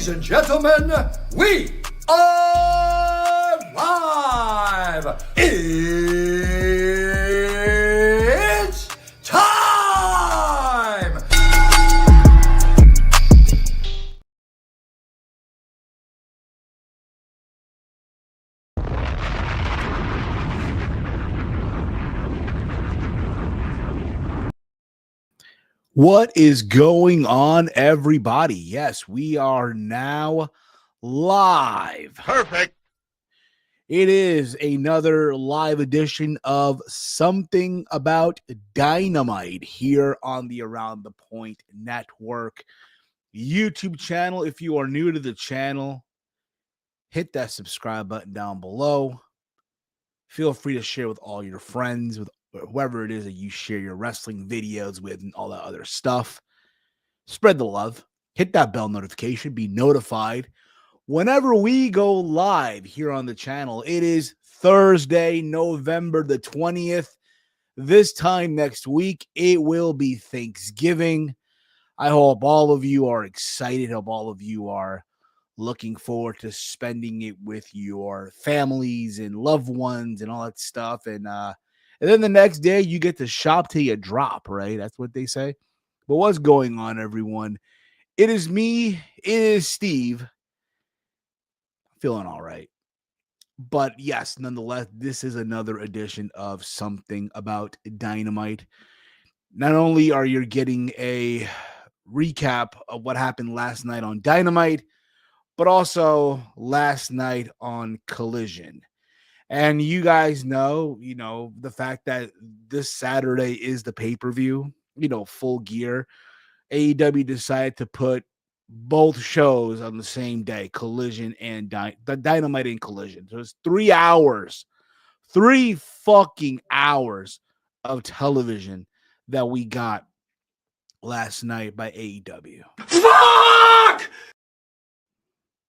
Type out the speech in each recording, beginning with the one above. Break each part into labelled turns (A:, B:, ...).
A: Ladies and gentlemen, we are live. It's time.
B: What is going on, everybody? Yes, we are now live.
C: Perfect.
B: It is another live edition of Something About Dynamite here on the Around the Point Network YouTube channel. If you are new to the channel, hit that subscribe button down below. Feel free to share with all your friends, with whoever it is that you share your wrestling videos with and all that other stuff. Spread the love. Hit that bell notification. Be notified whenever we go live here on the channel. It is Thursday, November the 20th. This time next week, it will be Thanksgiving. I hope all of you are excited. I hope all of you are looking forward to spending it with your families and loved ones and all that stuff. And then the next day, you get to shop till you drop, right? That's what they say. But what's going on, everyone? It is me. It is Steve. Feeling all right. But yes, nonetheless, this is another edition of Something About Dynamite. Not only are you getting a recap of what happened last night on Dynamite, but also last night on Collision. And you guys know, the fact that this Saturday is the pay-per-view, Full Gear. AEW decided to put both shows on the same day, Collision and the Dynamite and Collision. So it's 3 hours, 3 fucking hours of television that we got last night by AEW.
A: Fuck!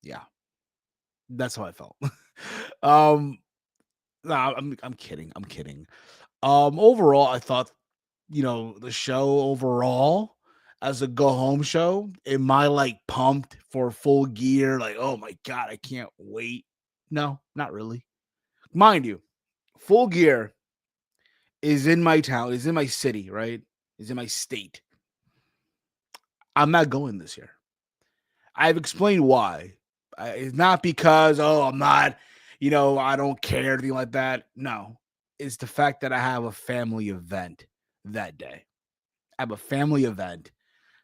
B: Yeah, that's how I felt. No, I'm kidding. I'm kidding. Overall, I thought, the show overall as a go home show, am I like pumped for Full Gear? Like, oh my God, I can't wait. No, not really. Mind you, Full Gear is in my town, is in my city, right? Is in my state. I'm not going this year. I've explained why. It's not because, I'm not, I don't care, anything like that. No, it's the fact that I have a family event that day. I have a family event.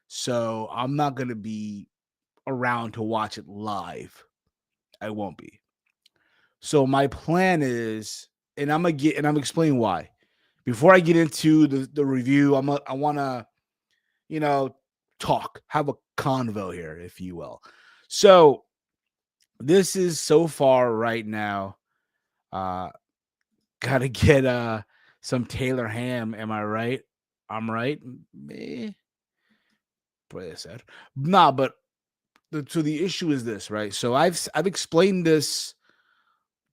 B: So I'm not going to be around to watch it live. I won't be. So my plan is, and I'm explaining why. Before I get into the review, I want to, talk, have a convo here, if you will. So this is so far right now. Gotta get some Taylor ham. Am I right? I'm right. Probably said. Nah, but so the issue is this, right? So I've explained this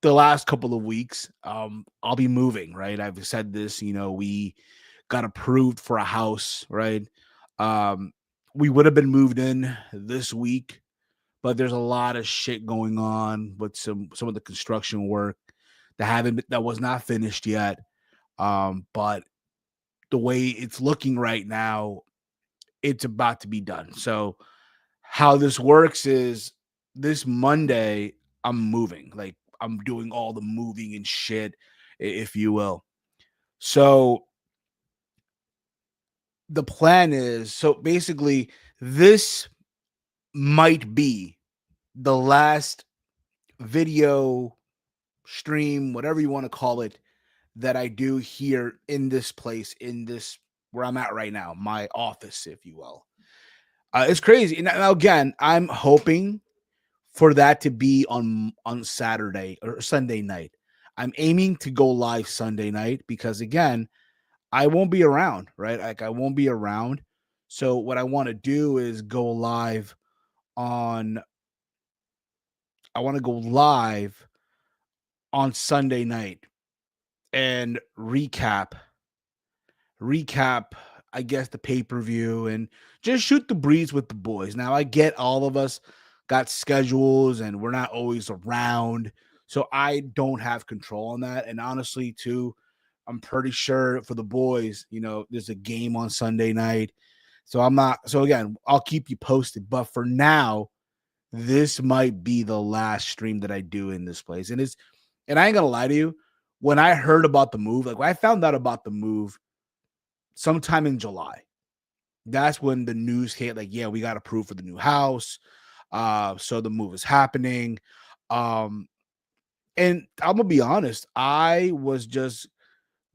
B: the last couple of weeks. I'll be moving, right? I've said this, we got approved for a house, right? We would have been moved in this week, but there's a lot of shit going on with some of the construction work that was not finished yet. But the way it's looking right now, it's about to be done. So how this works is this Monday, I'm moving. Like I'm doing all the moving and shit, if you will. So the plan is, so basically this might be the last video stream, whatever you want to call it, that I do here in this place, in this where I'm at right now, my office, if you will. It's crazy. Now again, I'm hoping for that to be on Saturday or Sunday night. I'm aiming to go live Sunday night because again, I won't be around, right? Like I won't be around. So what I want to do is go live on I want to go live on Sunday night and recap I guess the pay-per-view and just shoot the breeze with the boys. Now I get all of us got schedules and we're not always around. So I don't have control on that. And honestly, too, I'm pretty sure for the boys, there's a game on Sunday night. So I'm not. So again, I'll keep you posted. But for now, this might be the last stream that I do in this place. And I ain't gonna lie to you, when I heard about the move, like when I found out about the move sometime in July, that's when the news hit, like, yeah, we got approved for the new house. So the move is happening. Um, and I'm gonna be honest, I was just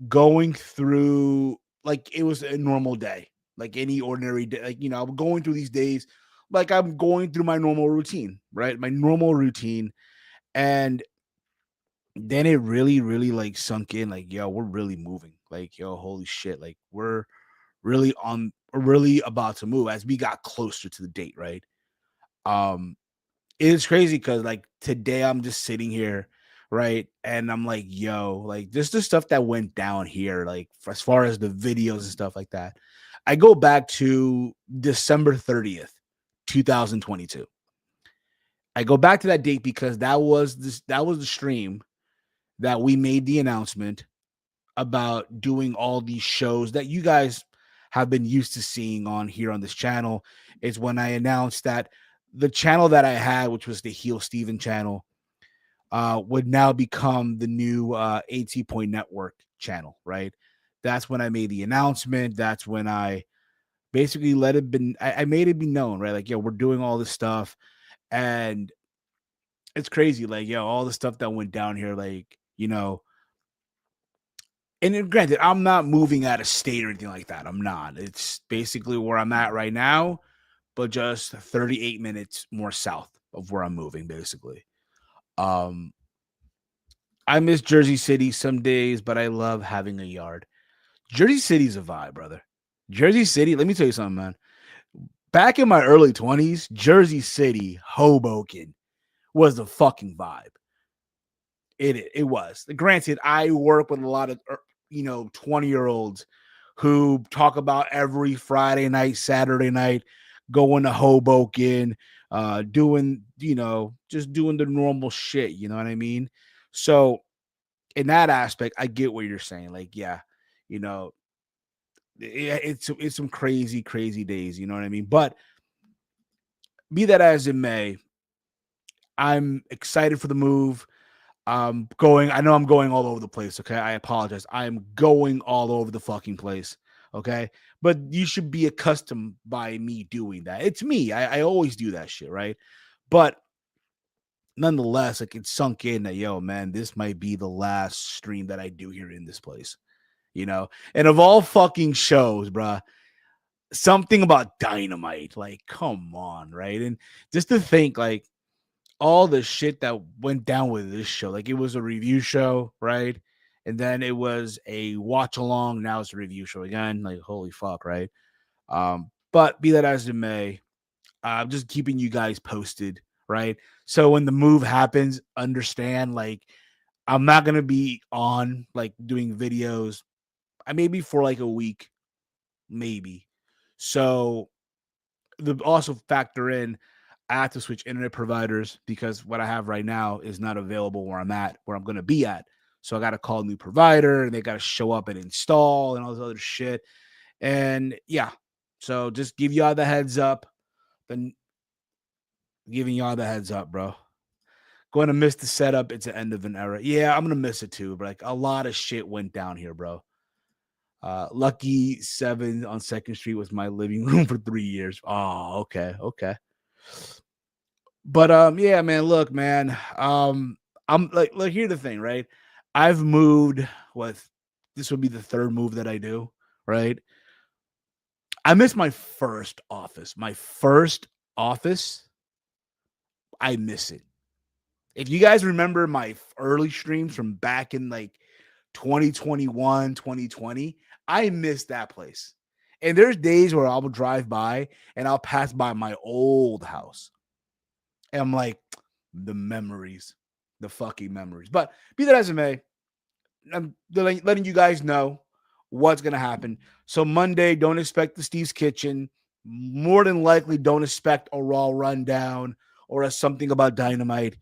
B: going through like it was a normal day, like any ordinary day. Like, I'm going through these days like I'm going through my normal routine, right? My normal routine. And then it really, really like sunk in, like, yo, we're really moving. Like, yo, holy shit. Like, we're really about to move as we got closer to the date, right? Um, it's crazy because like today I'm just sitting here, right? And I'm like, yo, like just the stuff that went down here, like as far as the videos and stuff like that. I go back to December 30th, 2022. I go back to that date because that was the stream that we made the announcement about doing all these shows that you guys have been used to seeing on here on this channel. Is when I announced that the channel that I had, which was the Heel Steven channel, would now become the new AT Point Network channel, right? That's when I made the announcement. That's when I basically I made it be known, right? Like, yo, we're doing all this stuff. And it's crazy. Like, yo, all the stuff that went down here, like, and granted, I'm not moving out of state or anything like that. I'm not. It's basically where I'm at right now, but just 38 minutes more south of where I'm moving, basically. Um, I miss Jersey City some days, but I love having a yard. Jersey City's a vibe, brother. Jersey City, let me tell you something, man. Back in my early 20s, Jersey City, Hoboken was the fucking vibe. It was. Granted, I work with a lot of 20-year-olds who talk about every Friday night, Saturday night, going to Hoboken, doing, just doing the normal shit. You know what I mean? So in that aspect, I get what you're saying. Like, yeah, you know, it's some crazy, crazy days. You know what I mean? But be that as it may, I'm excited for the move. I know I'm going all over the place. Okay. I apologize. I am going all over the fucking place. Okay. But you should be accustomed by me doing that. It's me. I always do that shit. Right. But nonetheless, like it sunk in that, yo, man, this might be the last stream that I do here in this place, and of all fucking shows, bruh, something about Dynamite. Like, come on. Right. And just to think, like, all the shit that went down with this show. Like it was a review show, right? And then it was a watch along. Now it's a review show again. Like, holy fuck, right? But be that as it may, I'm just keeping you guys posted, right? So when the move happens, understand, like, I'm not gonna be on like doing videos. I maybe for like a week, maybe. So the also factor in I have to switch internet providers because what I have right now is not available where I'm going to be at. So I got to call a new provider and they got to show up and install and all this other shit. And yeah, so just give y'all the heads up. Then giving y'all the heads up, bro. Going to miss the setup. It's the end of an era. Yeah, I'm going to miss it too. But like a lot of shit went down here, bro. Lucky 7 on 2nd Street was my living room for 3 years. Oh, okay. Okay. But yeah, man, look, man. I'm like here's the thing, right? I've moved this would be the 3rd move that I do, right? I miss my first office. My first office, I miss it. If you guys remember my early streams from back in like 2021, 2020, I miss that place. And there's days where I'll drive by and I'll pass by my old house. And I'm like, the memories, the fucking memories. But be that as it may, I'm letting you guys know what's going to happen. So Monday, don't expect the Steve's Kitchen. More than likely, don't expect a Raw rundown or a Something About Dynamite.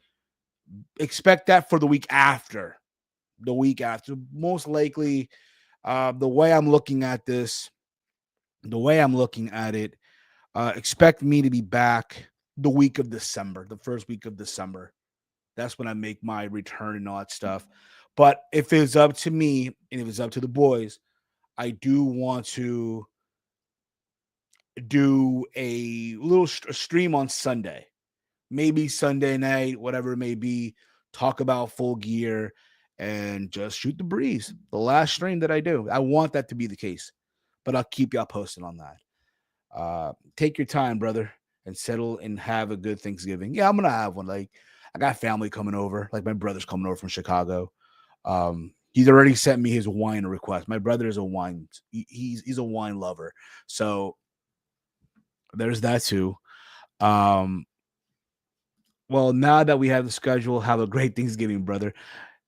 B: Expect that for the week after. The week after. Most likely, the way I'm looking at this, the way I'm looking at it, expect me to be back the week of December, the first week of December. That's when I make my return and all that stuff. But if it's up to me and if it's up to the boys, I do want to do a little stream on Sunday, maybe Sunday night, whatever it may be. Talk about Full Gear and just shoot the breeze. The last stream that I do, I want that to be the case, but I'll keep y'all posted on that. Take your time, brother, and settle and have a good Thanksgiving. Yeah, I'm gonna have one. Like, I got family coming over. Like, my brother's coming over from Chicago. He's already sent me his wine request. My brother is a wine. He's a wine lover. So there's that too. Well, now that we have the schedule, have a great Thanksgiving, brother.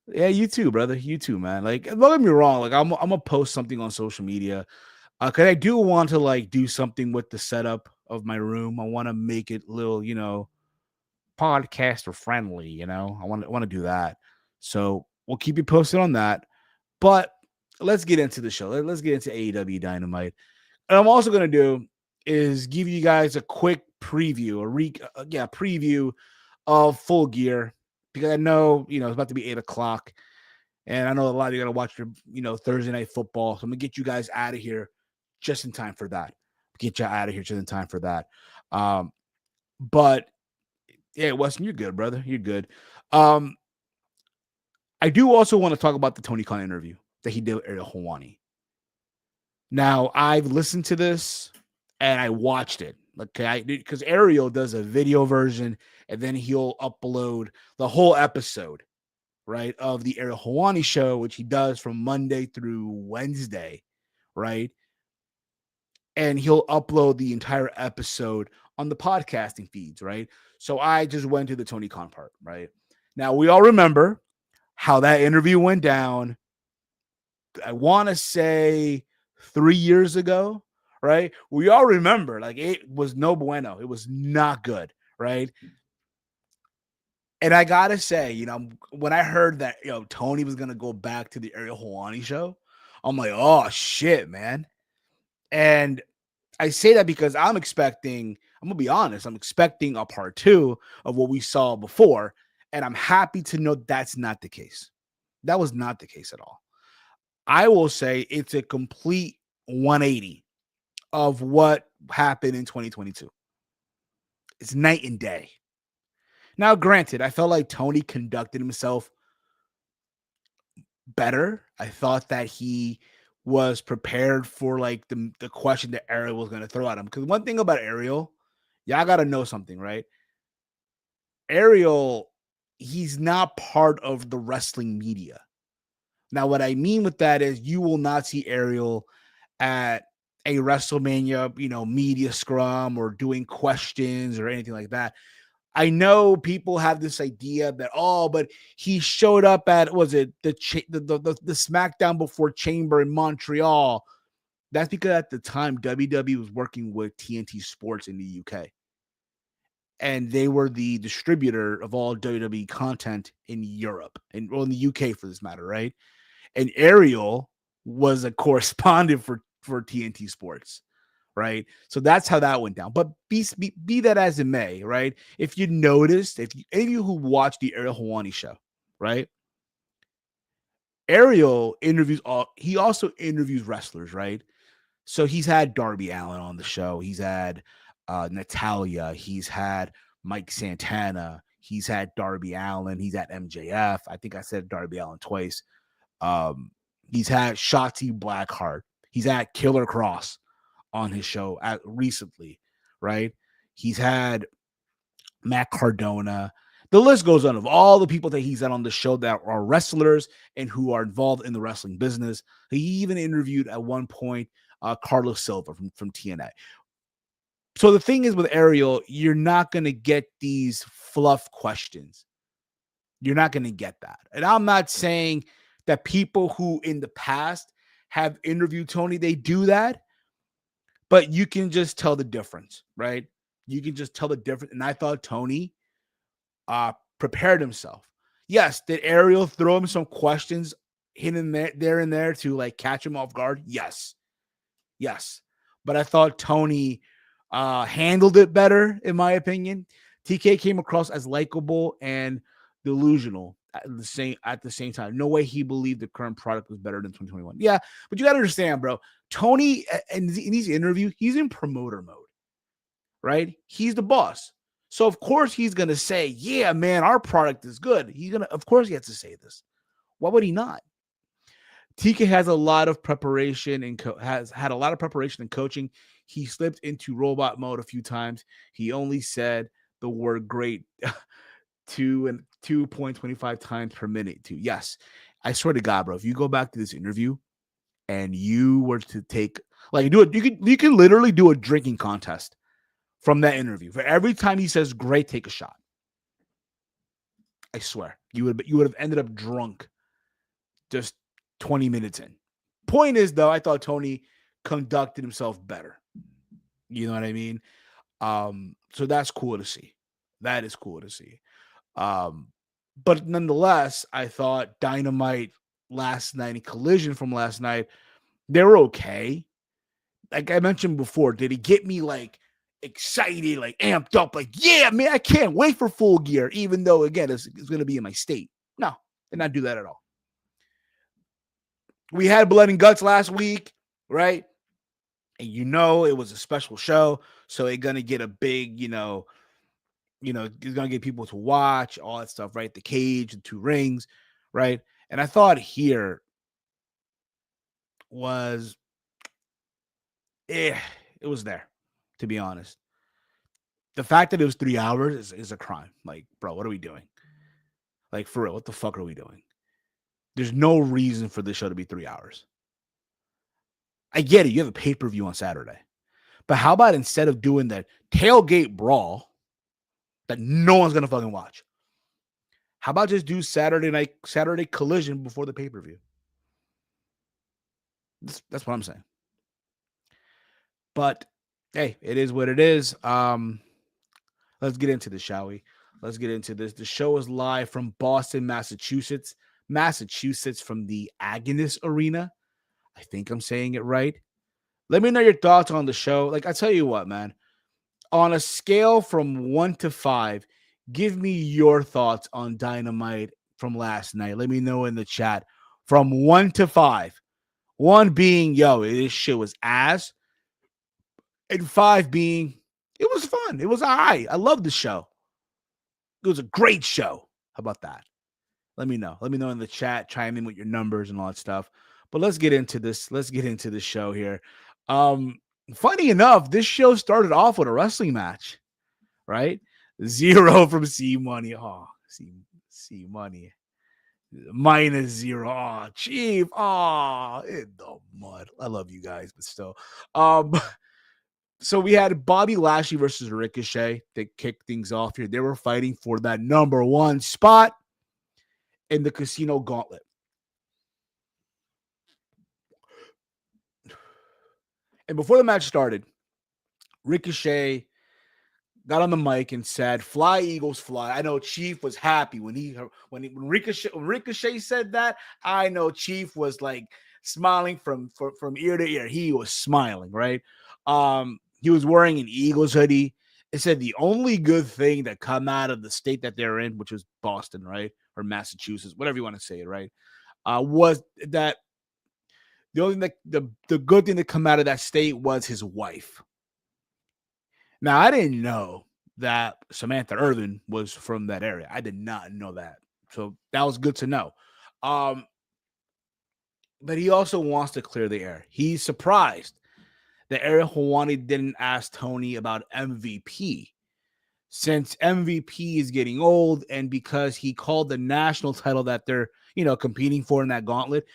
B: Yeah, you too, brother. You too, man. Like, don't get me wrong. Like, I'm gonna post something on social media. Cause I do want to like do something with the setup of my room. I want to make it little, podcaster friendly. I want to do that. So we'll keep you posted on that. But let's get into the show. Let's get into AEW Dynamite. And I'm also gonna do is give you guys a quick preview, preview of Full Gear, because I know it's about to be 8:00, and I know a lot of you gotta watch your Thursday night football. So I'm gonna get you guys out of here just in time for that. Get you out of here just in time for that. But yeah, Weston, you're good, brother. You're good. I do also want to talk about the Tony Khan interview that he did with Ariel Helwani. Now, I've listened to this and I watched it. Okay, because Ariel does a video version and then he'll upload the whole episode, right, of the Ariel Helwani show, which he does from Monday through Wednesday, right? And he'll upload the entire episode on the podcasting feeds, right? So I just went to the Tony Khan part, right? Now, we all remember how that interview went down. I want to say 3 years ago, right? We all remember, like, it was no bueno. It was not good, right? And I got to say, when I heard that, Tony was going to go back to the Ariel Helwani show, I'm like, oh, shit, man. And I say that because I'm going to be honest, I'm expecting a part 2 of what we saw before. And I'm happy to know that's not the case. That was not the case at all. I will say it's a complete 180 of what happened in 2022. It's night and day. Now, granted, I felt like Tony conducted himself better. I thought that he was prepared for like the question that Ariel was going to throw at him. Because one thing about Ariel, y'all got to know something, right? Ariel, he's not part of the wrestling media. Now, what I mean with that is you will not see Ariel at a WrestleMania, media scrum or doing questions or anything like that. I know people have this idea that, but he showed up at, was it the SmackDown before Chamber in Montreal? That's because at the time WWE was working with TNT Sports in the UK. And they were the distributor of all WWE content in Europe and in the UK for this matter, right? And Ariel was a correspondent for TNT Sports, right? So that's how that went down. But be that as it may, right? If you noticed, any of you who watched the Ariel Helwani show, right? Ariel he also interviews wrestlers, right? So he's had Darby Allin on the show. He's had Natalia. He's had Mike Santana. He's had Darby Allin. He's had MJF. I think I said Darby Allin twice. He's had Shotzi Blackheart. He's had Killer Cross on his show recently, right? He's had Matt Cardona. The list goes on of all the people that he's had on the show that are wrestlers and who are involved in the wrestling business. He even interviewed at one point Carlos Silva from TNA. So the thing is with Ariel, you're not going to get these fluff questions. You're not going to get that. And I'm not saying that people who in the past have interviewed Tony, they do that, but you can just tell the difference, right? You can just tell the difference. And I thought Tony prepared himself. Yes, did Ariel throw him some questions hidden there and there to like catch him off guard? Yes. But I thought Tony handled it better, in my opinion. TK came across as likable and delusional at the same time. No way he believed the current product was better than 2021. Yeah, but you got to understand, bro. Tony in these interviews, he's in promoter mode, right? He's the boss. So of course he's gonna say, "Yeah, man, our product is good." Of course, he has to say this. Why would he not? TK has a lot of preparation and has had a lot of preparation and coaching. He slipped into robot mode a few times. He only said the word "great" 2.25 times per minute. Too. Yes, I swear to God, bro. If you go back to this interview and you were to take you can literally do a drinking contest from that interview. For every time he says "great," take a shot. I swear you would have ended up drunk just 20 minutes in. Point is, though, I thought Tony conducted himself better. You know what I mean? So that's cool to see. That is cool to see. But nonetheless, I thought Dynamite last night and Collision from last night, they were okay. Like I mentioned before, did he get me like excited, like amped up, like, yeah, man, I can't wait for Full Gear, even though, again, it's going to be in my state. No, did not do that at all. We had Blood and Guts last week, right? And it was a special show, so it's gonna get a big, it's gonna get people to watch all that stuff, right? The cage, the 2 rings, right? And I thought here was, it was there, to be honest. The fact that it was 3 hours is a crime. Like, bro, what are we doing? Like, for real, what the fuck are we doing? There's no reason for this show to be 3 hours. I get it. You have a pay-per-view on Saturday. But how about instead of doing that tailgate brawl that no one's going to fucking watch, how about just do Saturday Collision before the pay-per-view? That's what I'm saying. But, hey, it is what it is. Let's get into this, shall we? Let's get into this. The show is live from Boston, Massachusetts from the Agnes Arena. I think I'm saying it right. Let me know your thoughts on the show. Like, I tell you what, man. On a scale from 1 to 5, give me your thoughts on Dynamite from last night. Let me know in the chat. From 1 to 5. 1 being, yo, this shit was ass. And 5 being, it was fun. It was all right. I love the show. It was a great show. How about that? Let me know. Let me know in the chat. Chime in with your numbers and all that stuff. But let's get into this. Let's get into the show here. Funny enough, this show started off with a wrestling match, right? 0 from C Money. Oh, C Money. -0. Oh, Chief. Oh, in the mud. I love you guys, but still. So we had Bobby Lashley versus Ricochet to kick things off here. They were fighting for that number 1 spot in the Casino Gauntlet. And before the match started, Ricochet got on the mic and said, "Fly, Eagles, fly." I know Chief was happy when Ricochet said that. I know Chief was like smiling from ear to ear. He was smiling, right? He was wearing an Eagles hoodie. It said the only good thing that come out of the state that they're in, which was Boston, right? Or Massachusetts, whatever you want to say it, right? Was that the only thing that the good thing that come out of that state was his wife. Now, I didn't know that Samantha Irvin was from that area. I did not know that. So that was good to know. But he also wants to clear the air. He's surprised that Ariel Helwani didn't ask Tony about MVP, since MVP is getting old, and because he called the national title that they're, competing for in that gauntlet.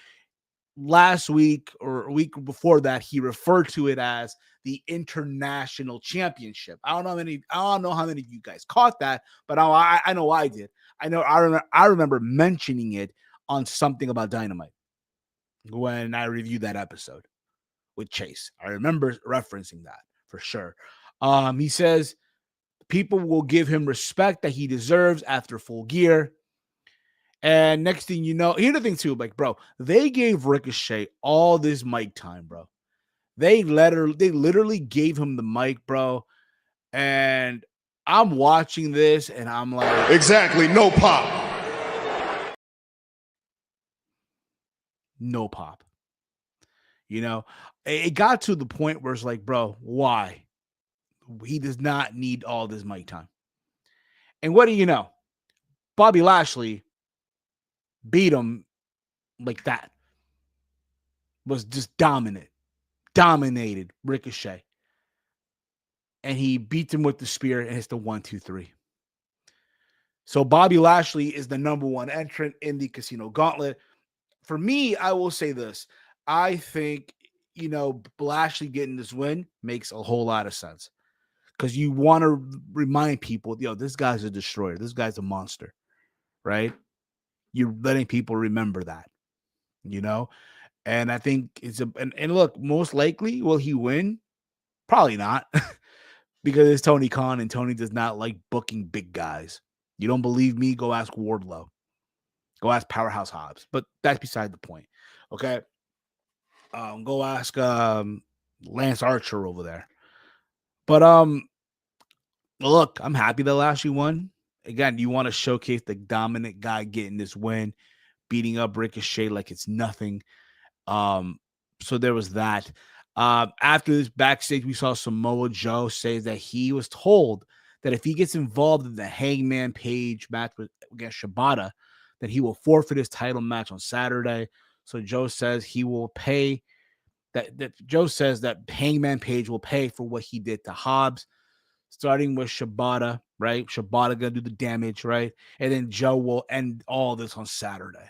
B: Last week or a week before that, he referred to it as the International Championship. I don't know how many of you guys caught that, but I know I did. I remember mentioning it on Something About Dynamite when I reviewed that episode with Chase. I remember referencing that for sure. He says People will give him respect that he deserves after Full Gear. And next thing you know, here's the thing too, like, bro, they gave Ricochet all this mic time, bro. They literally gave him the mic, bro. And I'm watching this and I'm like,
C: exactly, no pop.
B: No pop. You know, it got to the point where it's like, bro, why? He does not need all this mic time. And what do you know? Bobby Lashley beat him like that. Was just dominated Ricochet. And he beat him with the spear and hits the 1, 2, 3. So Bobby Lashley is the number one entrant in the Casino Gauntlet. For me, I will say this. I think, Lashley getting this win makes a whole lot of sense. Because you want to remind people, this guy's a destroyer. This guy's a monster, right? You're letting people remember that, And I think and look, most likely, will he win? Probably not. Because it's Tony Khan, and Tony does not like booking big guys. You don't believe me? Go ask Wardlow. Go ask Powerhouse Hobbs. But that's beside the point, okay? Go ask Lance Archer over there. But look, I'm happy that Lashley won. Again, you want to showcase the dominant guy getting this win, beating up Ricochet like it's nothing. So there was that. After this backstage, we saw Samoa Joe say that he was told that if he gets involved in the Hangman Page match against Shibata, that he will forfeit his title match on Saturday. So Joe says he will pay that Joe says that Hangman Page will pay for what he did to Hobbs, starting with Shibata, right? Shibata gonna do the damage, right? And then Joe will end all this on Saturday.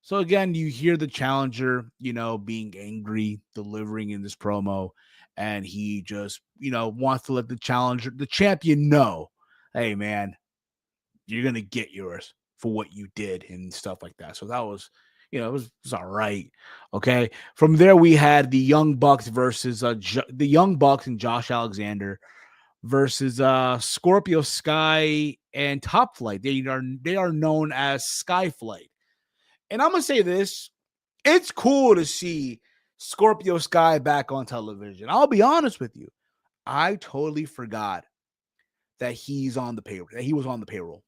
B: So again, you hear the challenger, being angry, delivering in this promo, and he just, wants to let the champion know, hey man, you're gonna get yours for what you did and stuff like that. So that was, it was all right. Okay. From there, we had the Young Bucks versus the Young Bucks and Josh Alexander versus Scorpio Sky and Top Flight. They are known as Skyflight. And I'm going to say this. It's cool to see Scorpio Sky back on television. I'll be honest with you. I totally forgot that he's on the payroll. That he was on the payroll.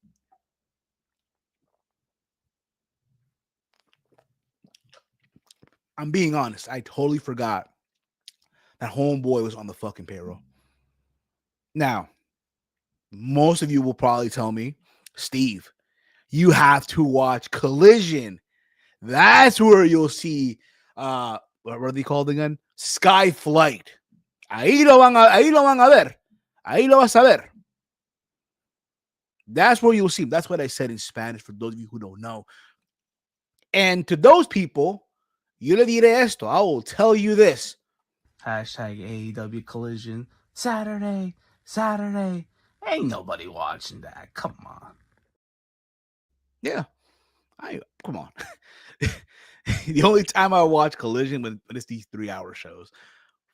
B: I'm being honest. I totally forgot that homeboy was on the fucking payroll. Now, most of you will probably tell me, Steve, you have to watch Collision. That's where you'll see, what are they called again? Skyflight. Ahí lo van a ver. Ahí lo vas a ver. That's where you'll see. That's what I said in Spanish for those of you who don't know. And to those people, yo le diré esto. I will tell you this. Hashtag AEW Collision. Saturday. Ain't nobody watching that. Come on. Yeah. Come on. The only time I watch Collision when it's these 3-hour shows.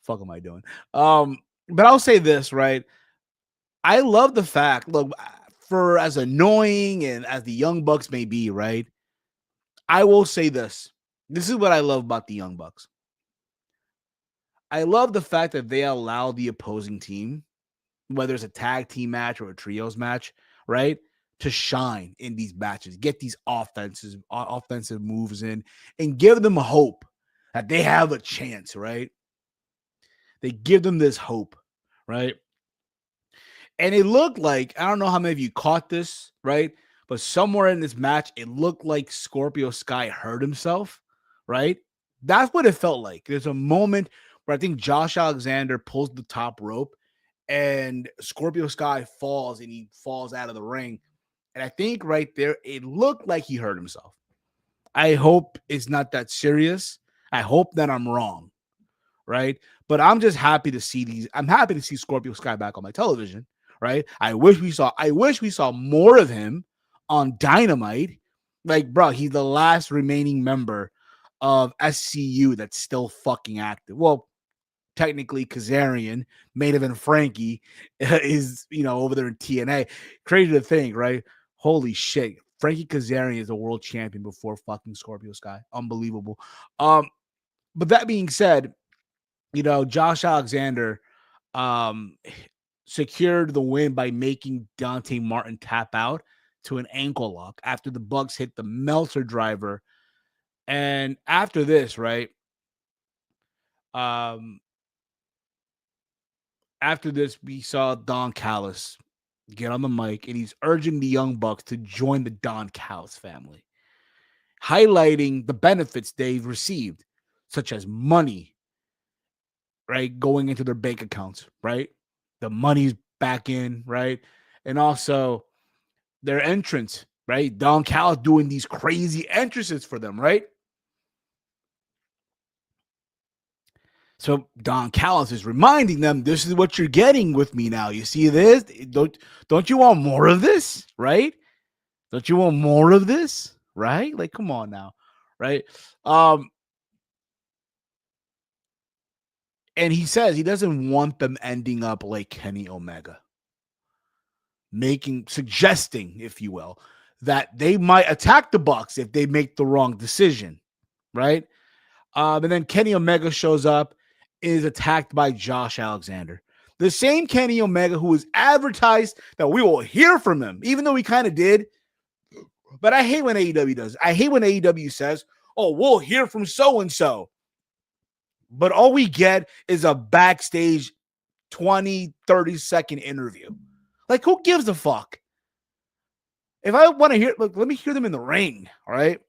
B: Fuck am I doing? But I'll say this, right? I love the fact, look, for as annoying and as the Young Bucks may be, right? I will say this. This is what I love about the Young Bucks. I love the fact that they allow the opposing team, whether it's a tag team match or a trios match, right, to shine in these matches, get these offensive moves in, and give them hope that they have a chance, right? They give them this hope, right? And it looked like, I don't know how many of you caught this, right? But somewhere in this match, it looked like Scorpio Sky hurt himself, right? That's what it felt like. There's a moment where I think Josh Alexander pulls the top rope and Scorpio Sky falls and he falls out of the ring. And I think right there, it looked like he hurt himself. I hope it's not that serious. I hope that I'm wrong, right? But I'm just happy to see these. I'm happy to see Scorpio Sky back on my television, right? I wish we saw more of him on Dynamite. Like, bro, he's the last remaining member of SCU that's still fucking active. Well, technically Kazarian, main event Frankie, is, over there in TNA. Crazy to think, right? Holy shit. Frankie Kazarian is a world champion before fucking Scorpio Sky. Unbelievable. But that being said, Josh Alexander um secured the win by making Dante Martin tap out to an ankle lock after the Bucks hit the Meltzer driver. And after this, right? Um, After this, we saw Don Callis get on the mic and he's urging the Young Bucks to join the Don Callis family, highlighting the benefits they've received, such as money, right, going into their bank accounts, right? The money's back in, right? And also their entrance, right? Don Callis doing these crazy entrances for them, right? So Don Callis is reminding them, this is what you're getting with me now. You see this? Don't you want more of this, right? Don't you want more of this, right? Like, come on now, right? And he says he doesn't want them ending up like Kenny Omega, suggesting, if you will, that they might attack the Bucks if they make the wrong decision, right? And then Kenny Omega shows up, is attacked by Josh Alexander. The same Kenny Omega who was advertised that we will hear from him, even though we kind of did. But I hate when AEW does. I hate when AEW says, oh, we'll hear from so-and-so. But all we get is a backstage 20, 30-second interview. Like, who gives a fuck? If I want to hear, look, let me hear them in the ring, all right?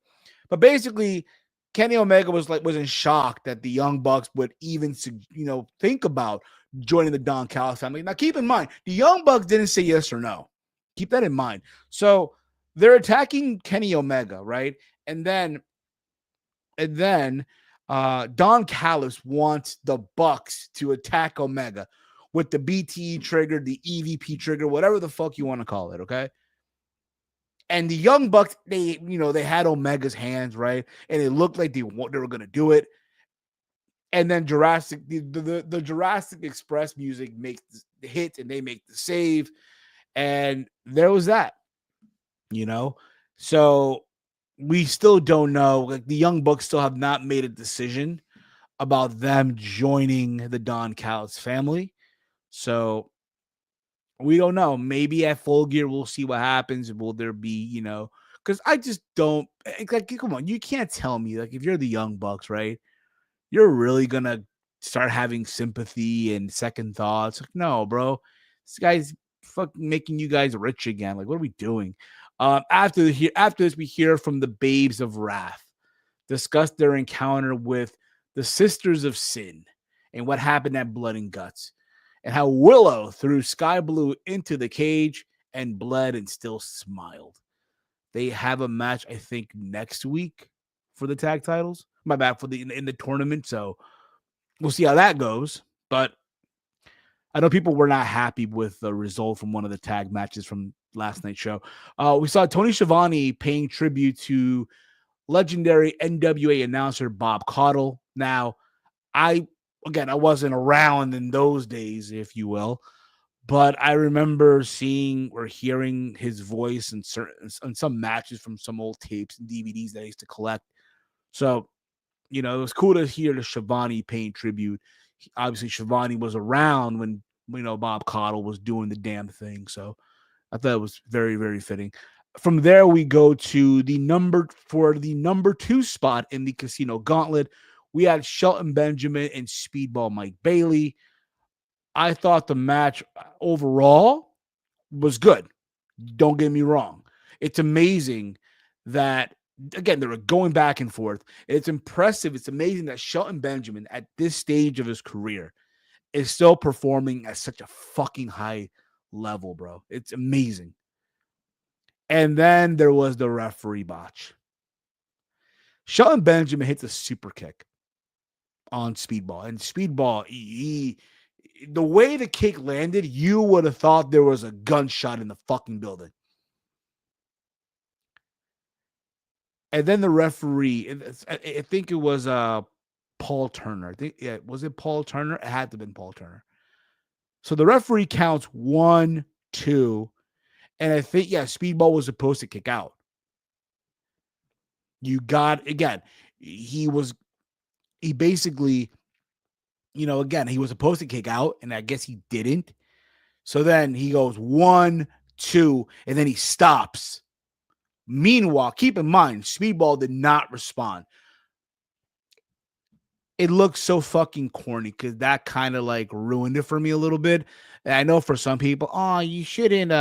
B: But basically, Kenny Omega was in shock that the Young Bucks would even, think about joining the Don Callis family. Now, keep in mind, the Young Bucks didn't say yes or no. Keep that in mind. So they're attacking Kenny Omega, right? And then Don Callis wants the Bucks to attack Omega with the BTE trigger, the EVP trigger, whatever the fuck you want to call it, okay? And the Young Bucks, they had Omega's hands, right? And it looked like they were going to do it. And then the Jurassic Express music makes the hit and they make the save. And there was that, So we still don't know. Like, the Young Bucks still have not made a decision about them joining the Don Callis family. So we don't know. Maybe at Full Gear, we'll see what happens. Will there be, because I just don't, like, come on, you can't tell me, like, if you're the Young Bucks, right, you're really going to start having sympathy and second thoughts. Like, no, bro, this guy's fucking making you guys rich again. Like, what are we doing? After this, we hear from the Babes of Wrath, discuss their encounter with the Sisters of Sin and what happened at Blood and Guts, and how Willow threw Sky Blue into the cage and bled and still smiled. They have a match, I think, next week for the tag titles. My bad, for in the tournament. So we'll see how that goes. But I know people were not happy with the result from one of the tag matches from last night's show. We saw Tony Schiavone paying tribute to legendary NWA announcer Bob Caudle. Now, I wasn't around in those days, if you will, but I remember seeing or hearing his voice in some matches from some old tapes and DVDs that I used to collect. So, it was cool to hear the Schiavone paying tribute. Obviously, Schiavone was around when, Bob Caudle was doing the damn thing. So I thought it was very, very fitting. From there, we go to the number 2 spot in the Casino Gauntlet. We had Shelton Benjamin and Speedball Mike Bailey. I thought the match overall was good. Don't get me wrong. It's amazing that, again, they were going back and forth. It's impressive. It's amazing that Shelton Benjamin, at this stage of his career, is still performing at such a fucking high level, bro. It's amazing. And then there was the referee botch. Shelton Benjamin hits a super kick on Speedball. And Speedball, the way the kick landed, you would have thought there was a gunshot in the fucking building. And then the referee, I think it was Paul Turner. I think, yeah, was it Paul Turner? It had to have been Paul Turner. So the referee counts 1, 2, and I think, yeah, Speedball was supposed to kick out. You got, again, he basically, again, he was supposed to kick out, and I guess he didn't. So then he goes 1, 2, and then he stops. Meanwhile, keep in mind, Speedball did not respond. It looks so fucking corny because that kind of like ruined it for me a little bit. And I know for some people, oh, you shouldn't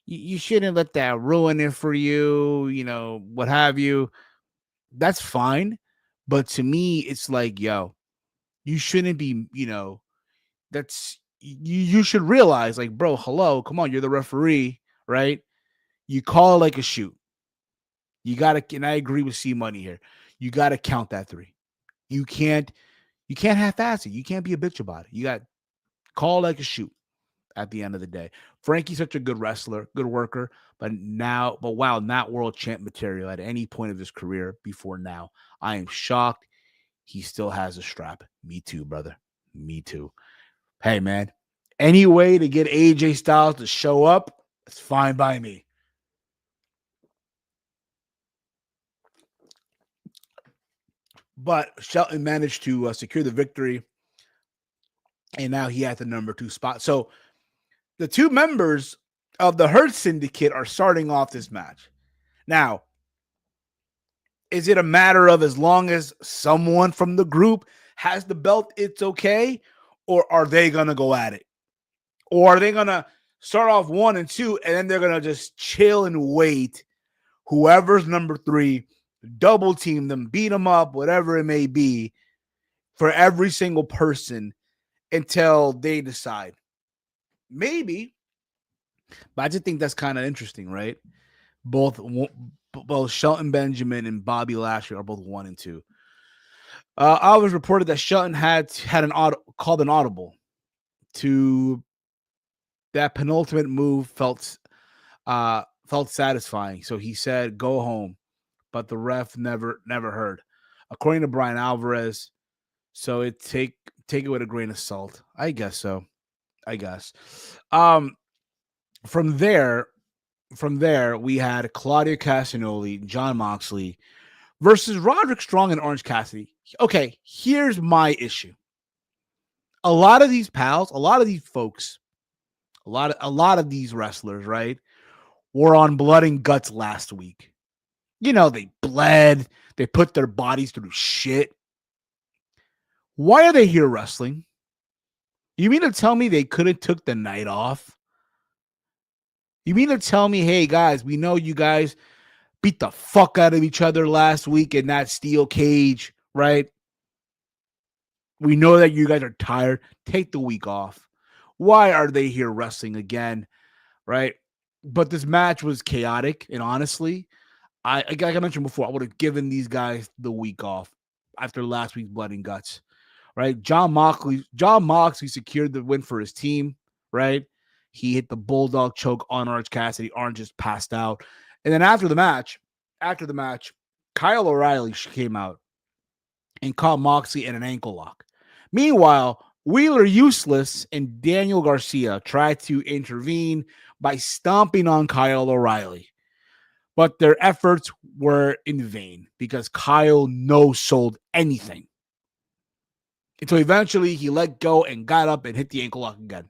B: you shouldn't let that ruin it for you, what have you. That's fine. But to me, it's like, yo, you shouldn't be, that's you should realize, like, bro, hello, come on, you're the referee, right? You call it like a shoot. You gotta, and I agree with C Money here. You gotta count that 3. You can't half-ass it. You can't be a bitch about it. You got call like a shoot at the end of the day. Frankie's such a good wrestler, good worker, but wow, not world champ material at any point of his career before now. I am shocked he still has a strap. Me too, brother. Me too. Hey, man, any way to get AJ Styles to show up, it's fine by me. But Shelton managed to secure the victory, and now he had the number 2 spot. So the 2 members of the Hurt Syndicate are starting off this match. Now, is it a matter of as long as someone from the group has the belt, it's okay? Or are they going to go at it? Or are they going to start off 1 and 2, and then they're going to just chill and wait? Whoever's number 3, double team them, beat them up, whatever it may be, for every single person until they decide. Maybe. But I just think that's kind of interesting, right? Both Shelton Benjamin and Bobby Lashley are both 1 and 2. I was reported that Shelton had called an audible to that penultimate move. Felt satisfying, so he said, "Go home," but the ref never heard. According to Brian Alvarez, so take it with a grain of salt. I guess so. I guess. From there, we had Claudio Castagnoli, Jon Moxley versus Roderick Strong and Orange Cassidy. Okay, here's my issue. A lot of these pals, a lot of these folks, a lot of these wrestlers, right, were on Blood and Guts last week. They bled, they put their bodies through shit. Why are they here wrestling? You mean to tell me they could have took the night off? You mean to tell me, hey guys, we know you guys beat the fuck out of each other last week in that steel cage, right? We know that you guys are tired. Take the week off. Why are they here wrestling again, right? But this match was chaotic, and honestly, like I mentioned before, I would have given these guys the week off after last week's Blood and Guts, right? Jon Moxley secured the win for his team, right? He hit the bulldog choke on Orange Cassidy. Orange just passed out. And then after the match, Kyle O'Reilly came out and caught Moxley in an ankle lock. Meanwhile, Wheeler Useless and Daniel Garcia tried to intervene by stomping on Kyle O'Reilly. But their efforts were in vain because Kyle no-sold anything. Until eventually he let go and got up and hit the ankle lock again.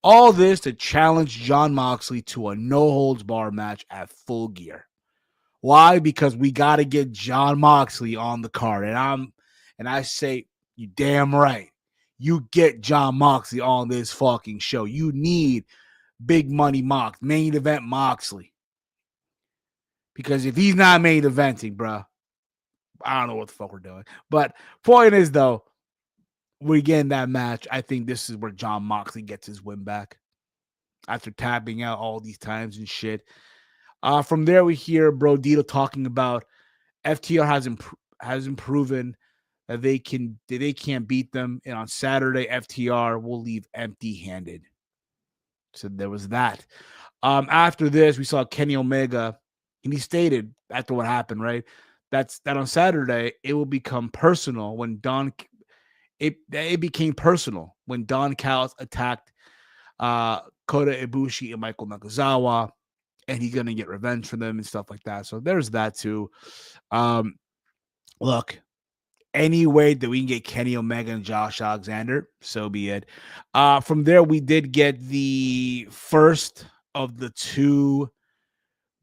B: All this to challenge Jon Moxley to a no-holds-barred match at Full Gear. Why? Because we got to get Jon Moxley on the card. And I say, you damn right. You get Jon Moxley on this fucking show. You need big money main event Moxley. Because if he's not main eventing, bro, I don't know what the fuck we're doing. But point is, though, we're getting that match. I think this is where Jon Moxley gets his win back after tapping out all these times and shit. From there, we hear Brodito talking about FTR hasn't proven that they can't beat them, and on Saturday, FTR will leave empty-handed. So there was that. After this, we saw Kenny Omega, and he stated after what happened, right, that on Saturday it will become personal when it became personal when Don Callis attacked Kota Ibushi and Michael Nakazawa, and he's gonna get revenge for them and stuff like that. So there's that too. Look, any way that we can get Kenny Omega and Josh Alexander, so be it. From there, we did get the first of the two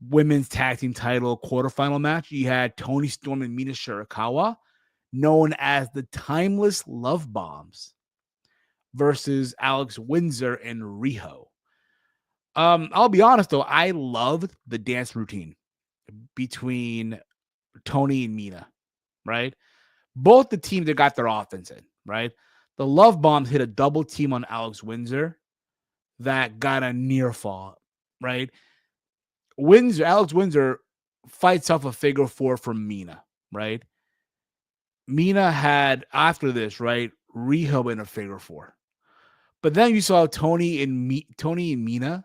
B: women's tag team title quarterfinal match. You had Toni Storm and Mina Shirakawa, known as the Timeless Love Bombs, versus Alex Windsor and Riho. I'll be honest though, I loved the dance routine between Tony and Mina, right? Both the teams that got their offense in, right? The Love Bombs hit a double team on Alex Windsor that got a near fall, right? Alex Windsor fights off a figure four from Mina, right? Mina had, after this, right, Riho in a figure four. But then you saw Tony and Mina.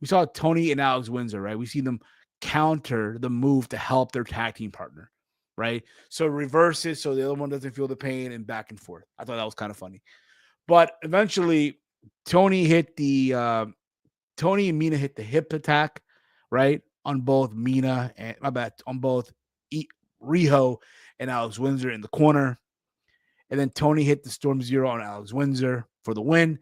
B: We saw Tony and Alex Windsor, right? We see them counter the move to help their tag team partner, right? So reverse it so the other one doesn't feel the pain and back and forth. I thought that was kind of funny. But eventually, Tony and Mina hit the hip attack, right? On both Mina and on both Riho and Alex Windsor in the corner. And then Tony hit the Storm Zero on Alex Windsor for the win.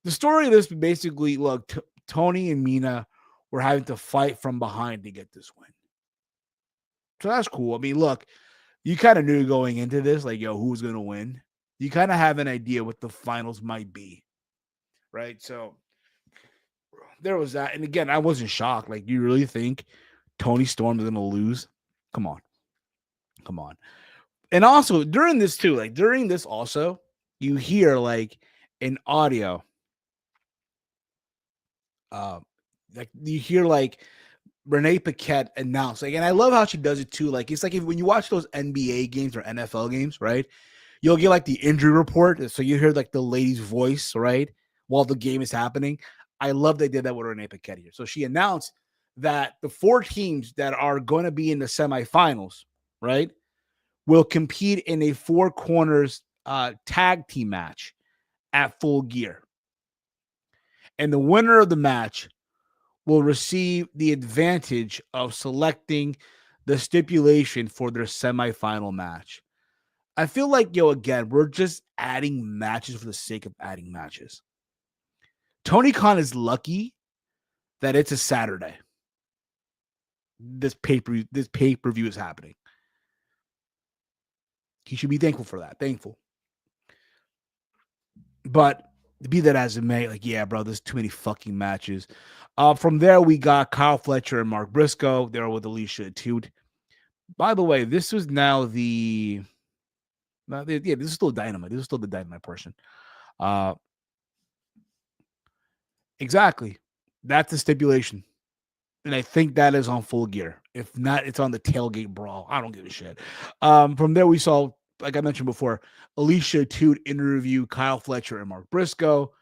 B: The story of this basically, look, Tony and Mina were having to fight from behind to get this win. So that's cool. I mean, look, you kind of knew going into this, like, yo, who's going to win? You kind of have an idea what the finals might be, right? So there was that. And again, I wasn't shocked. Like, you really think Tony Storm is going to lose? Come on. And also, during this too, like, during this also, you hear, like, an audio. Like, you hear, like, Renee Paquette announce, like, and I love how she does it too. Like, it's like when you watch those NBA games or NFL games, right? You'll get like the injury report, so you hear like the lady's voice, right, while the game is happening. I love they did that with Renee Paquette here. So she announced that the 4 teams that are going to be in the semifinals, right, will compete in a 4 corners tag team match at Full Gear, and the winner of the match will receive the advantage of selecting the stipulation for their semifinal match. I feel like, again, we're just adding matches for the sake of adding matches. Tony Khan is lucky that it's a Saturday. This pay-per-view is happening. He should be thankful for that. Thankful. But be that as it may, like, yeah, bro, there's too many fucking matches. From there, we got Kyle Fletcher and Mark Briscoe. They're with Alicia Toot. By the way, this was now this is still Dynamite. This is still the Dynamite portion. Exactly. That's the stipulation. And I think that is on Full Gear. If not, it's on the Tailgate Brawl. I don't give a shit. From there, we saw, like I mentioned before, Alicia Toot interview Kyle Fletcher and Mark Briscoe.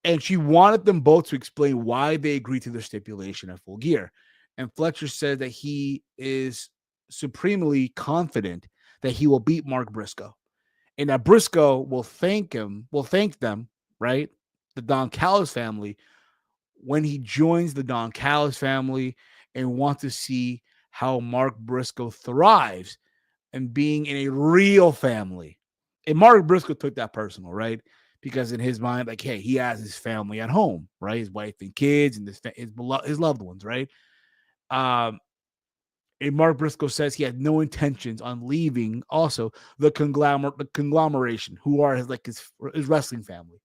B: And she wanted them both to explain why they agreed to their stipulation at Full Gear. And Fletcher said that he is supremely confident that he will beat Mark Briscoe. And that Briscoe will thank them, right? The Don Callis family, when he joins the Don Callis family, and wants to see how Mark Briscoe thrives and being in a real family. And Mark Briscoe took that personal, right? Because in his mind, like, hey, he has his family at home, right? His wife and kids and his loved ones, right? And Mark Briscoe says he had no intentions on leaving also the conglomeration, who are his wrestling family,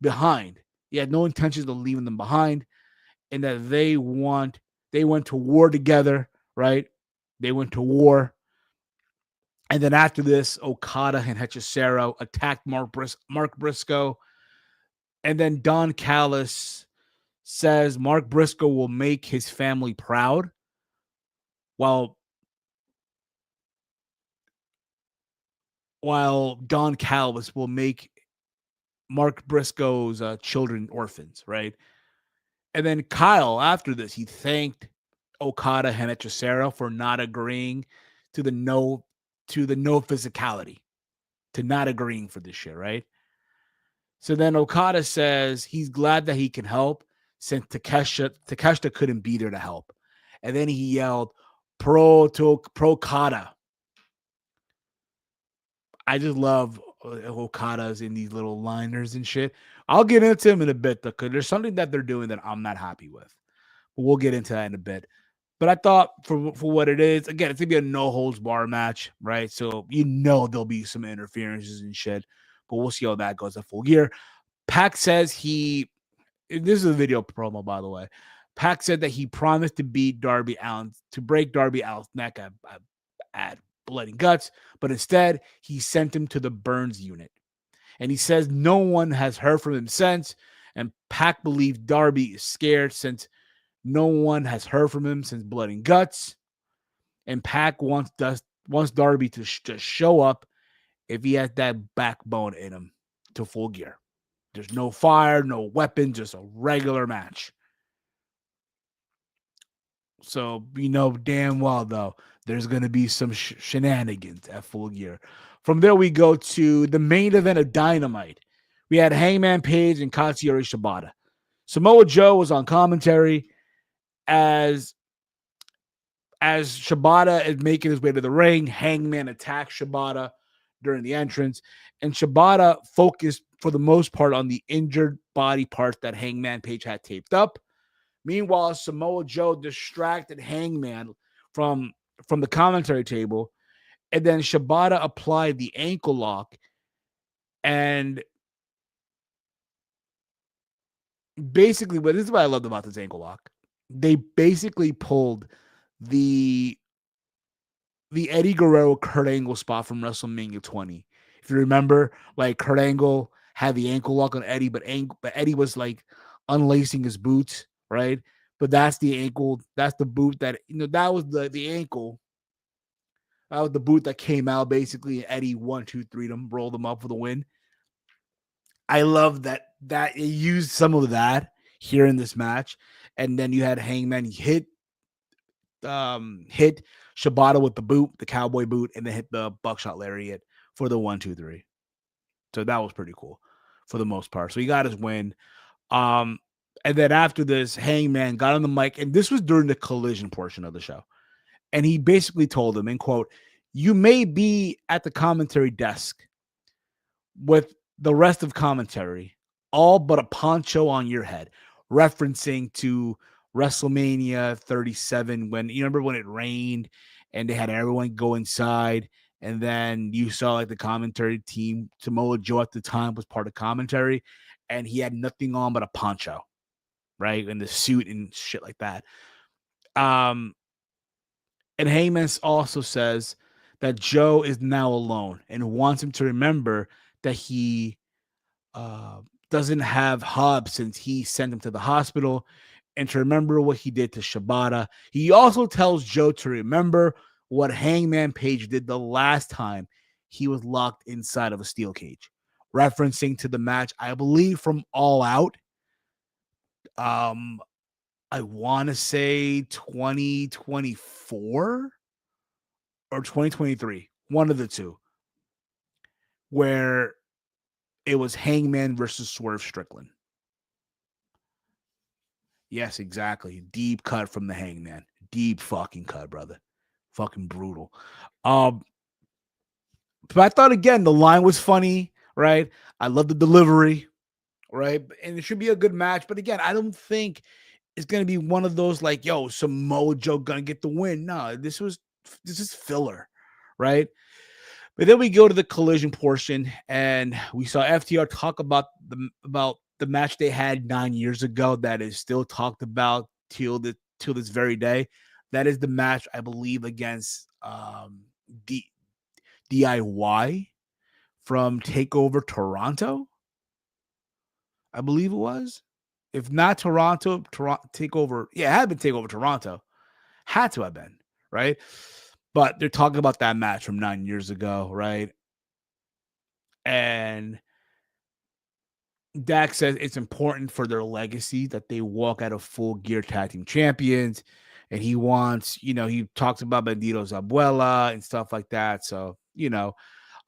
B: behind. He had no intentions of leaving them behind, and that they went to war together, right? They went to war. And then after this, Okada and Hechicero attacked Mark Briscoe. And then Don Callis says Mark Briscoe will make his family proud, while Don Callis will make Mark Briscoe's children orphans, right? And then Kyle, after this, he thanked Okada and Hechicero for not agreeing to the no physicality, to not agreeing for this shit, right? So then Okada says he's glad that he can help since Takeshita couldn't be there to help. And then he yelled, pro Kata. I just love Okada's in these little liners and shit. I'll get into him in a bit, though, because there's something that they're doing that I'm not happy with. But we'll get into that in a bit. But I thought for what it is, again, it's going to be a no-holds-bar match, right? So there'll be some interferences and shit. But we'll see how that goes at Full Gear. Pac says this is a video promo, by the way. Pac said that he promised to beat Darby Allin, to break Darby Allin's neck at Blood and Guts, but instead he sent him to the Burns unit. And he says no one has heard from him since, and Pac believes Darby is scared since no one has heard from him since Blood and Guts. And Pac wants Darby to just show up if he has that backbone in him to Full Gear. There's no fire, no weapon, just a regular match. So damn well, though, there's going to be some shenanigans at Full Gear. From there, we go to the main event of Dynamite. We had Hangman Page and Katsuyori Shibata. Samoa Joe was on commentary as Shibata is making his way to the ring. Hangman attacks Shibata during the entrance, and Shibata focused for the most part on the injured body parts that Hangman Page had taped up. Meanwhile, Samoa Joe distracted Hangman from the commentary table, and then Shibata applied the ankle lock, and basically, this is what I loved about this ankle lock. They basically pulled the Eddie Guerrero Kurt Angle spot from WrestleMania 20. If you remember, like Kurt Angle had the ankle lock on Eddie, but Eddie was like unlacing his boots, right? But that's the ankle, that's the boot that that was the ankle. That was the boot that came out basically. And Eddie 1, 2, 3 them, rolled them up for the win. I love that it used some of that here in this match, and then you had Hangman hit Shibata with the boot, the cowboy boot, and then hit the buckshot lariat for the 1, 2, 3. So that was pretty cool for the most part. So he got his win. And then after this, Hangman got on the mic, and this was during the Collision portion of the show. And he basically told him, in quote, "You may be at the commentary desk with the rest of commentary, all but a poncho on your head," referencing to WrestleMania 37 when you remember when it rained and they had everyone go inside, and then you saw like the commentary team. Samoa Joe at the time was part of commentary, and he had nothing on but a poncho, right, and the suit and shit like that. And Heyman also says that Joe is now alone and wants him to remember that he doesn't have Hub since he sent him to the hospital, and to remember what he did to Shibata. He also tells Joe to remember what Hangman Page did the last time he was locked inside of a steel cage, referencing to the match, I believe, from All Out. I want to say 2024 or 2023, one of the two, where it was Hangman versus Swerve Strickland. Yes, exactly. Deep cut from the Hangman. Deep fucking cut, brother. Fucking brutal. But I thought, again, the line was funny, right? I love the delivery, right? And it should be a good match. But again, I don't think it's going to be one of those like, yo, Samoa Joe going to get the win. No, this is filler, right? But then we go to the Collision portion, and we saw FTR talk about the match they had 9 years ago that is still talked about till this very day. That is the match, I believe, against DIY from Takeover Toronto. I believe it was. If not Toronto Takeover, yeah, it had been Takeover Toronto. Had to have been, right? But they're talking about that match from 9 years ago, right? And Dak says it's important for their legacy that they walk out of Full Gear tag team champions. and he wants, he talks about Bandito's abuela and stuff like that. So,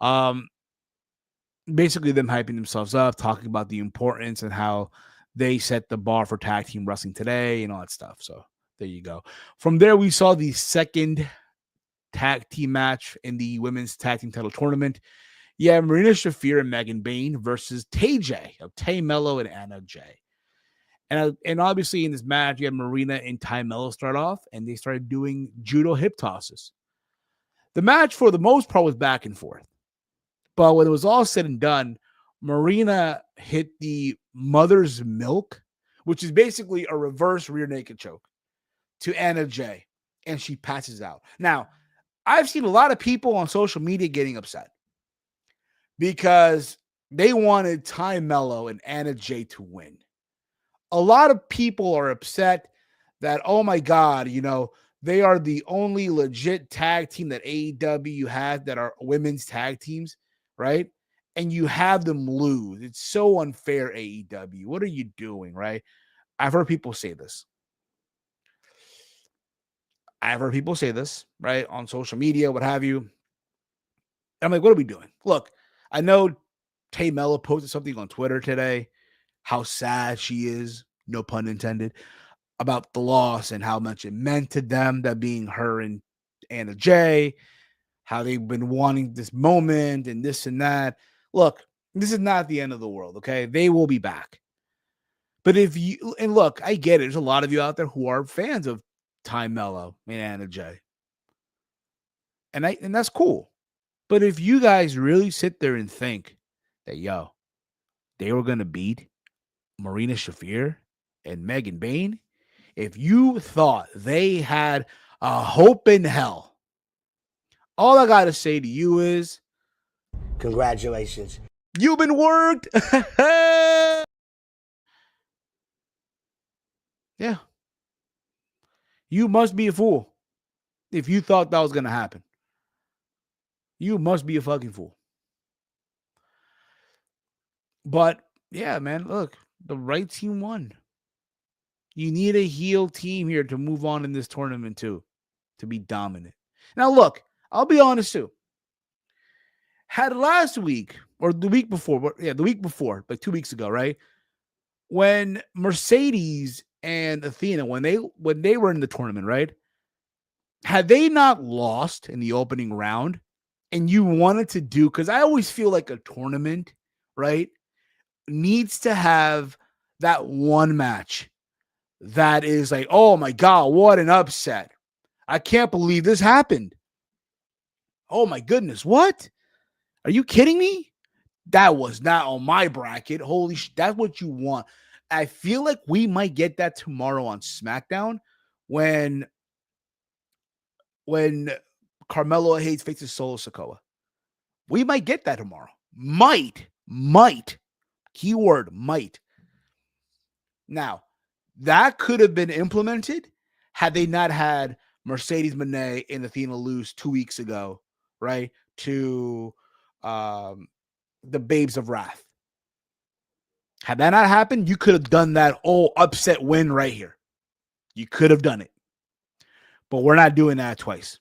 B: um, basically them hyping themselves up, talking about the importance and how they set the bar for tag team wrestling today and all that stuff. So there you go. From there, we saw the second tag team match in the women's tag team title tournament. Yeah, Marina Shafir and Megan Bayne versus TJ of Tay Mello and Anna Jay. And obviously in this match, you had Marina and Ty Mello start off, and they started doing judo hip tosses. The match, for the most part, was back and forth. But when it was all said and done, Marina hit the mother's milk, which is basically a reverse rear naked choke, to Anna Jay, and she passes out. Now, I've seen a lot of people on social media getting upset because they wanted Ty Mello and Anna Jay to win. A lot of people are upset that, oh my God, they are the only legit tag team that AEW has that are women's tag teams, right? And you have them lose. It's so unfair, AEW. What are you doing, right? I've heard people say this. Right, on social media, what have you. I'm like, what are we doing? Look, I know Tay Mello posted something on Twitter today, how sad she is, no pun intended, about the loss and how much it meant to them, that being her and Anna Jay, how they've been wanting this moment and this and that. Look, this is not the end of the world, okay? They will be back. But look, I get it. There's a lot of you out there who are fans of Ty Mello and Anna Jay. And that's cool. But if you guys really sit there and think that, they were going to beat Marina Shafir and Megan Bayne, if you thought they had a hope in hell, all I got to say to you is,
C: congratulations.
B: You've been worked. Yeah. You must be a fool if you thought that was going to happen. You must be a fucking fool. But yeah, man, look, the right team won. You need a heel team here to move on in this tournament too, to be dominant. Now, look, I'll be honest too. Had last week or the week before, like 2 weeks ago, right? When Mercedes and Athena, when they were in the tournament, right? Had they not lost in the opening round and you wanted to do, because I always feel like a tournament, right, needs to have that one match that is like, oh my God, what an upset. I can't believe this happened. Oh my goodness, what? Are you kidding me? That was not on my bracket. Holy that's what you want. I feel like we might get that tomorrow on SmackDown when Carmelo Hayes faces Solo Sikoa. We might get that tomorrow. Might. Keyword might. Now, that could have been implemented had they not had Mercedes Moné and Athena lose 2 weeks ago, right, to the Babes of Wrath. Had that not happened, you could have done that upset win right here. You could have done it. But we're not doing that twice.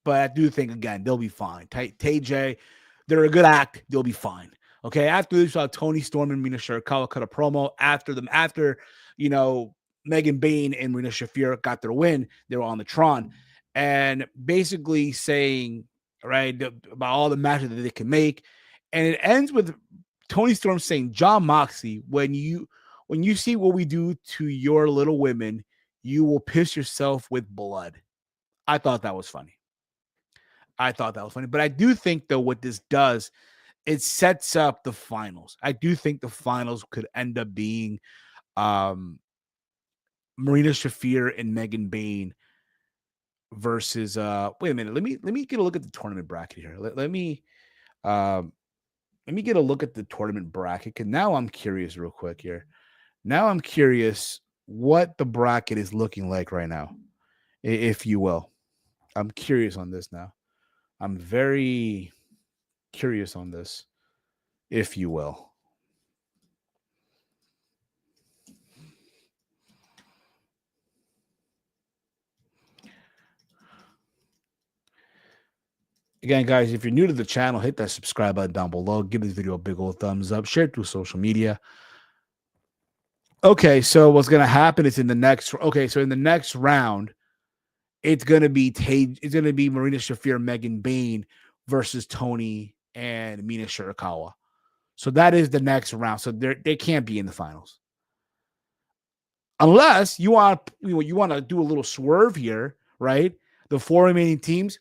B: But I do think, again, they'll be fine. TJ, they're a good act. They'll be fine. Okay, after this, Tony Storm and Marina Shirakawa cut a promo after Megan Bayne and Marina Shafir got their win. They were on the Tron and basically saying, right, about all the matches that they can make. And it ends with Tony Storm saying, John Moxley, when you see what we do to your little women, you will piss yourself with blood. I thought that was funny. But I do think, though, what this does, it sets up the finals. I do think the finals could end up being Marina Shafir and Megan Bayne versus wait a minute. Let me get a look at the tournament bracket here. Let me get a look at the tournament bracket, because now I'm curious real quick here. Now I'm curious what the bracket is looking like right now, if you will. I'm curious on this now. I'm very curious on this, if you will. Again, guys, if you're new to the channel, hit that subscribe button down below. Give this video a big old thumbs up. Share it through social media. Okay, so what's going to happen is in the next round, it's going to be Marina Shafir, Megan Bayne versus Tony and Mina Shirakawa. So that is the next round. So they can't be in the finals. Unless you want to do a little swerve here, right? The 4 remaining teams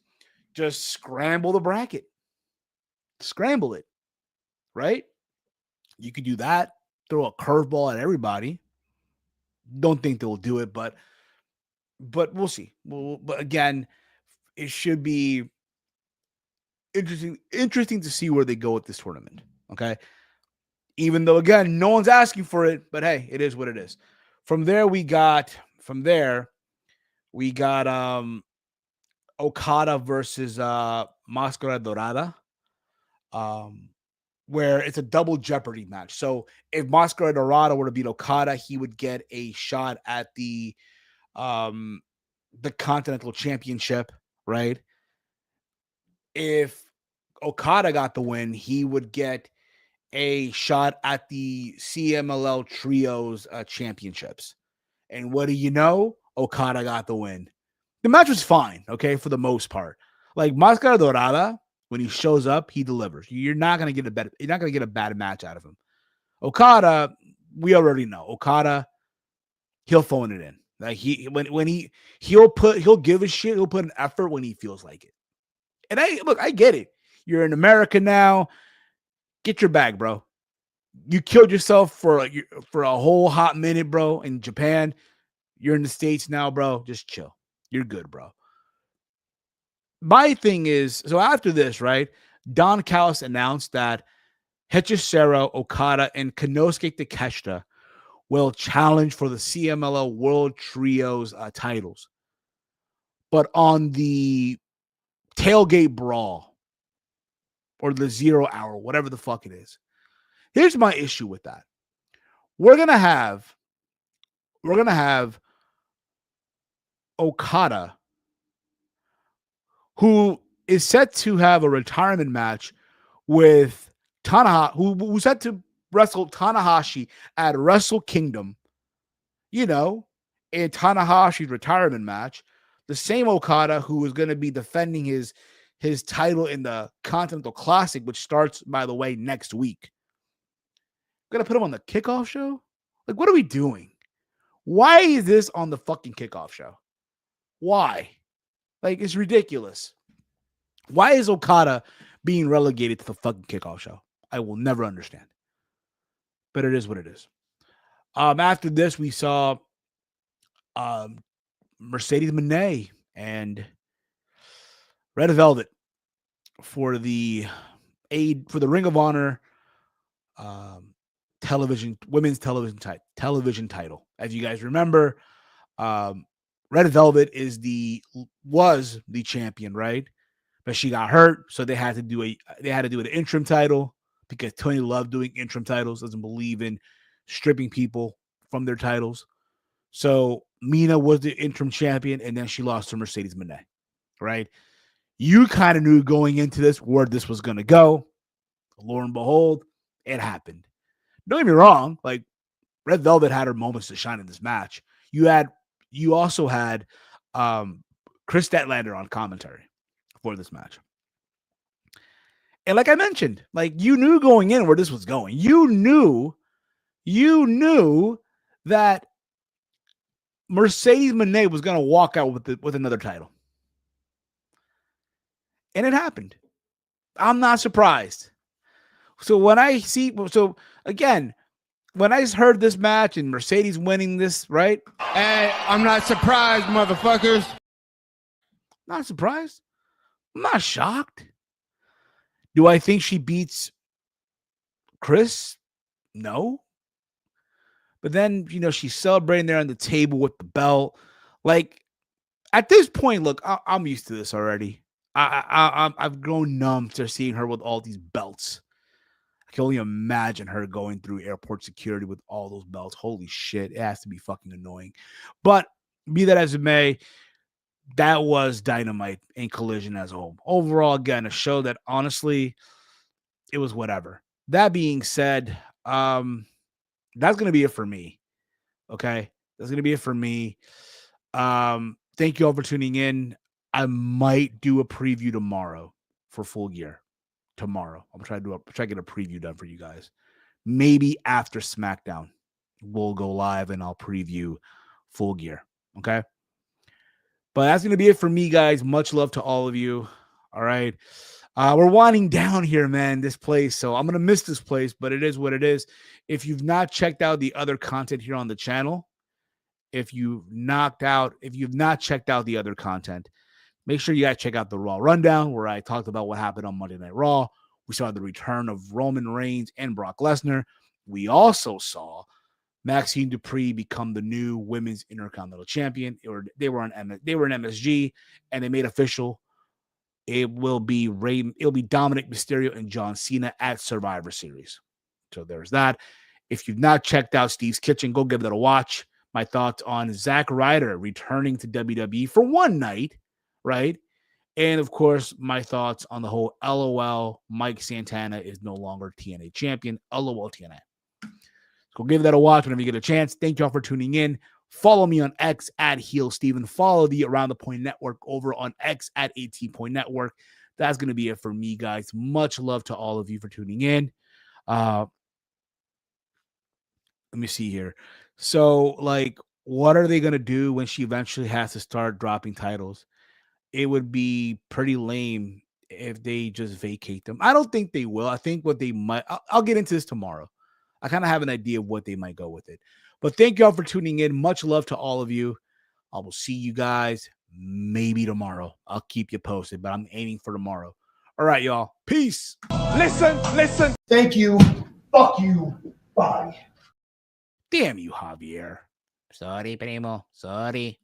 B: just scramble the bracket. Scramble it, right? You could do that. Throw a curveball at everybody. Don't think they'll do it, but we'll see. But again, it should be interesting to see where they go with this tournament. Okay. Even though, again, no one's asking for it, but hey, it is what it is. From there, we got Okada versus Máscara Dorada, where it's a double jeopardy match. So if Máscara Dorada were to beat Okada, he would get a shot at the Continental Championship, right? If Okada got the win, he would get a shot at the CMLL Trios Championships. And what do you know? Okada got the win. The match was fine, okay, for the most part. Like Máscara Dorada, when he shows up, he delivers. You're not gonna get a bad match out of him. Okada, we already know. Okada, he'll phone it in. Like he'll give a shit. He'll put an effort when he feels like it. And I get it. You're in America now. Get your bag, bro. You killed yourself for a whole hot minute, bro. In Japan, you're in the States now, bro. Just chill. You're good, bro. My thing is, so after this, right? Don Callis announced that Hechicero, Okada, and Konosuke Takeshita will challenge for the CMLL World Trios titles. But on the Tailgate Brawl or the 0 Hour, whatever the fuck it is. Here's my issue with that. We're gonna have Okada, who is set to have a retirement match with Tanahashi, who's set to wrestle Tanahashi at Wrestle Kingdom, in Tanahashi's retirement match. The same Okada who is going to be defending his title in the Continental Classic, which starts, by the way, next week. Gonna put him on the kickoff show? Like, what are we doing? Why is this on the fucking kickoff show? Why? Like, it's ridiculous. Why is Okada being relegated to the fucking kickoff show? I will never understand. But it is what it is. After this, we saw Mercedes Mone and Red Velvet for the Ring of Honor women's television title. As you guys remember, Red Velvet was the champion, right? But she got hurt, so they had to do an interim title because Tony loved doing interim titles, doesn't believe in stripping people from their titles. So Mina was the interim champion, and then she lost to Mercedes Mone, right? You kind of knew going into this where this was going to go. Lo and behold, it happened. Don't get me wrong, like Red Velvet had her moments to shine in this match. You also had Chris Statlander on commentary for this match. And like I mentioned, like you knew going in where this was going. You knew that Mercedes Mone was going to walk out with another title. And it happened. I'm not surprised. When I heard this match and Mercedes winning this, right?
D: Hey, I'm not surprised, motherfuckers.
B: Not surprised. I'm not shocked. Do I think she beats Chris? No. But then, she's celebrating there on the table with the belt. Like, at this point, look, I'm used to this already. I've grown numb to seeing her with all these belts. I can only imagine her going through airport security with all those belts. Holy shit. It has to be fucking annoying. But be that as it may, that was Dynamite and Collision as a whole. Overall, again, a show that honestly, it was whatever. That being said, that's going to be it for me. Okay. That's going to be it for me. Thank you all for tuning in. I might do a preview tomorrow for Full Gear. Tomorrow. I'm trying to get a preview done for you guys. Maybe after SmackDown, we'll go live and I'll preview Full Gear. Okay. But that's going to be it for me, guys. Much love to all of you. All right. We're winding down here, man, this place. So I'm going to miss this place, but it is what it is. If you've not checked out the other content here on the channel, if you've not checked out the other content, make sure you guys check out the Raw Rundown, where I talked about what happened on Monday Night Raw. We saw the return of Roman Reigns and Brock Lesnar. We also saw Maxine Dupree become the new Women's Intercontinental Champion. They were in MSG, and they made official. It will be Dominic Mysterio and John Cena at Survivor Series. So there's that. If you've not checked out Steve's Kitchen, go give that a watch. My thoughts on Zack Ryder returning to WWE for one night, right? And, of course, my thoughts on the whole LOL, Mike Santana is no longer TNA champion. LOL TNA. Go give that a watch whenever you get a chance. Thank you all for tuning in. Follow me on X at HeelSteven. Follow the Around the Point Network over on X at 18 Point Network. That's going to be it for me, guys. Much love to all of you for tuning in. Let me see here. So, what are they going to do when she eventually has to start dropping titles? It would be pretty lame if they just vacate them. I don't think they will. I think what they might, I'll get into this tomorrow. I kind of have an idea of what they might go with it. But thank you all for tuning in. Much love to all of you. I will see you guys maybe tomorrow. I'll keep you posted, but I'm aiming for tomorrow. All right, y'all. Peace.
A: Listen.
E: Thank you. Fuck you. Bye.
B: Damn you, Javier.
F: Sorry, primo. Sorry.